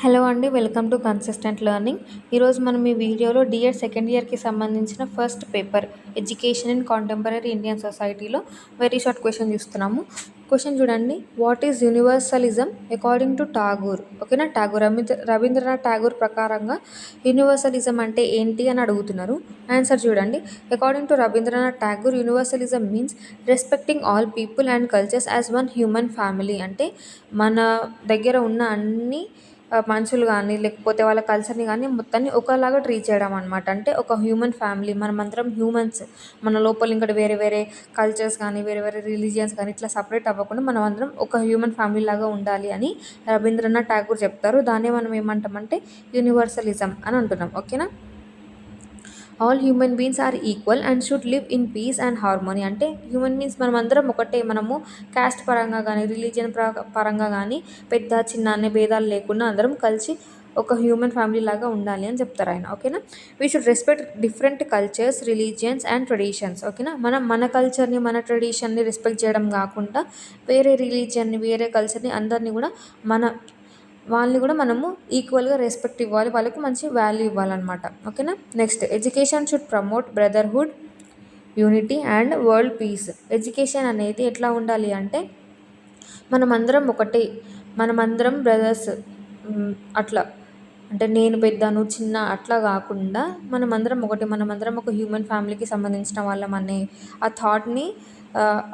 Hello అండి. Welcome to consistent learning. ఈరోజు మనం ఈ వీడియోలో డిఎడ్ సెకండ్ ఇయర్‌కి సంబంధించిన first paper education in contemporary Indian సొసైటీలో వెరీ షార్ట్ క్వెషన్ చూస్తున్నాము. క్వెషన్ చూడండి. What is universalism according to Tagore? ఓకేనా, రవీంద్రనాథ్ ఠాగూర్ ప్రకారంగా యూనివర్సలిజం అంటే ఏంటి అని అడుగుతున్నారు. ఆన్సర్ చూడండి. According to Rabindranath Tagore, universalism means respecting all people and cultures as one human family. అంటే మన దగ్గర ఉన్న అన్ని మనుషులు గానీ, లేకపోతే వాళ్ళ కల్చర్‌ని గానీ మొత్తాన్ని ఒకలాగా ట్రీట్ చేయడం అనమాట. అంటే ఒక హ్యూమన్ ఫ్యామిలీ, మనమందరం హ్యూమన్స్. మన లోపల ఇంకోటి వేరే వేరే కల్చర్స్ కానీ, వేరే వేరే రిలీజియన్స్ కానీ ఇట్లా సపరేట్ అవ్వకుండా మనమందరం ఒక హ్యూమన్ ఫ్యామిలీ లాగా ఉండాలి అని రవీంద్రనాథ్ ఠాగూర్ చెప్తారు. దాన్నే మనం ఏమంటామంటే యూనివర్సలిజం అని అంటున్నాం. ఓకేనా. All human beings are equal and should live in peace and harmony. అంటే హ్యూమన్ బీయింగ్స్ మనమందరం ఒకటే. మనము క్యాస్ట్ పరంగా కానీ, రిలీజియన్ పరంగా కానీ పెద్ద చిన్న అనే భేదాలు లేకుండా అందరం కలిసి ఒక హ్యూమన్ ఫ్యామిలీ లాగా ఉండాలి అని చెప్తారు ఆయన. ఓకేనా. We should respect different cultures, religions and traditions. ఓకేనా. మనం మన కల్చర్ని, మన ట్రెడిషన్ని రెస్పెక్ట్ చేయడం కాకుండా వేరే రిలీజియన్ని, వేరే కల్చర్ని అందరినీ కూడా వాళ్ళని కూడా మనము ఈక్వల్గా రెస్పెక్ట్ ఇవ్వాలి, వాళ్ళకి మంచి వాల్యూ ఇవ్వాలన్నమాట. ఓకేనా. Next, education should promote brotherhood, unity and world peace. Education అనేది ఎట్లా ఉండాలి అంటే మనమందరం ఒకటే, మనమందరం బ్రదర్స్, అట్లా అంటే నేను పెద్ద నువ్వు చిన్న అట్లా కాకుండా మనమందరం ఒకటి, మనమందరం ఒక హ్యూమన్ ఫ్యామిలీకి సంబంధించిన వాళ్ళం అనే ఆ థాట్ని,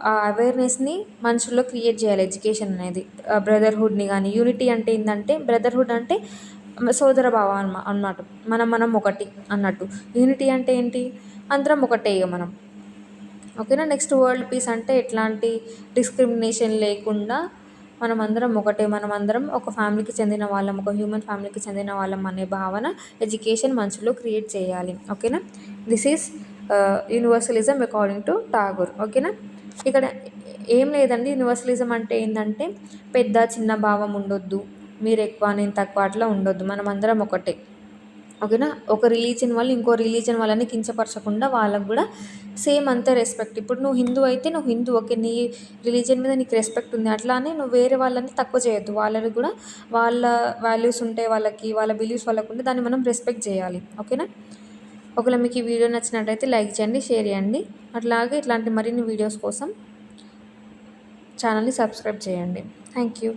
ఆ అవేర్నెస్ని మనుషుల్లో క్రియేట్ చేయాలి ఎడ్యుకేషన్ అనేది. బ్రదర్హుడ్ని కానీ, యూనిటీ అంటే ఏంటంటే బ్రదర్హుడ్ అంటే సోదర భావం అన్నమాట. మనం ఒకటి అన్నట్టు. యూనిటీ అంటే ఏంటి, అందరం ఒకటే ఇక మనం. ఓకేనా. నెక్స్ట్, వరల్డ్ పీస్ అంటే ఎట్లాంటి డిస్క్రిమినేషన్ లేకుండా మనమందరం ఒకటే, మనమందరం ఒక ఫ్యామిలీకి చెందిన వాళ్ళం, ఒక హ్యూమన్ ఫ్యామిలీకి చెందిన వాళ్ళం అనే భావన ఎడ్యుకేషన్ మనుషుల్లో క్రియేట్ చేయాలి. ఓకేనా. This is universalism according to Tagore. ఓకేనా. ఇక్కడ ఏం లేదండి. యూనివర్సలిజం అంటే ఏంటంటే పెద్ద చిన్న భావం ఉండొద్దు, మీరు ఎక్కువ నేను తక్కువ అట్లా ఉండొద్దు, మనమందరం ఒకటే. ఓకేనా. ఒక రిలీజియన్ వాళ్ళు ఇంకో రిలీజియన్ వాళ్ళని కించపరచకుండా వాళ్ళకు కూడా సేమ్ అంతే రెస్పెక్ట్. ఇప్పుడు నువ్వు హిందూ అయితే నువ్వు హిందూ, ఓకే, నీ రిలీజియన్ మీద నీకు రెస్పెక్ట్ ఉంది, అట్లానే నువ్వు వేరే వాళ్ళని తక్కువ చేయొద్దు. వాళ్ళని కూడా వాళ్ళ వాల్యూస్ ఉంటాయి, వాళ్ళ బిలీఫ్స్ వాళ్ళకు ఉంటే దాన్ని మనం రెస్పెక్ట్ చేయాలి. ఓకేనా. ఒకవేళ మీకు ఈ వీడియో నచ్చినట్టయితే లైక్ చేయండి, షేర్ చేయండి. అట్లాగే ఇట్లాంటి మరిన్ని వీడియోస్ కోసం ఛానల్ని సబ్స్క్రైబ్ చేయండి. Thank you.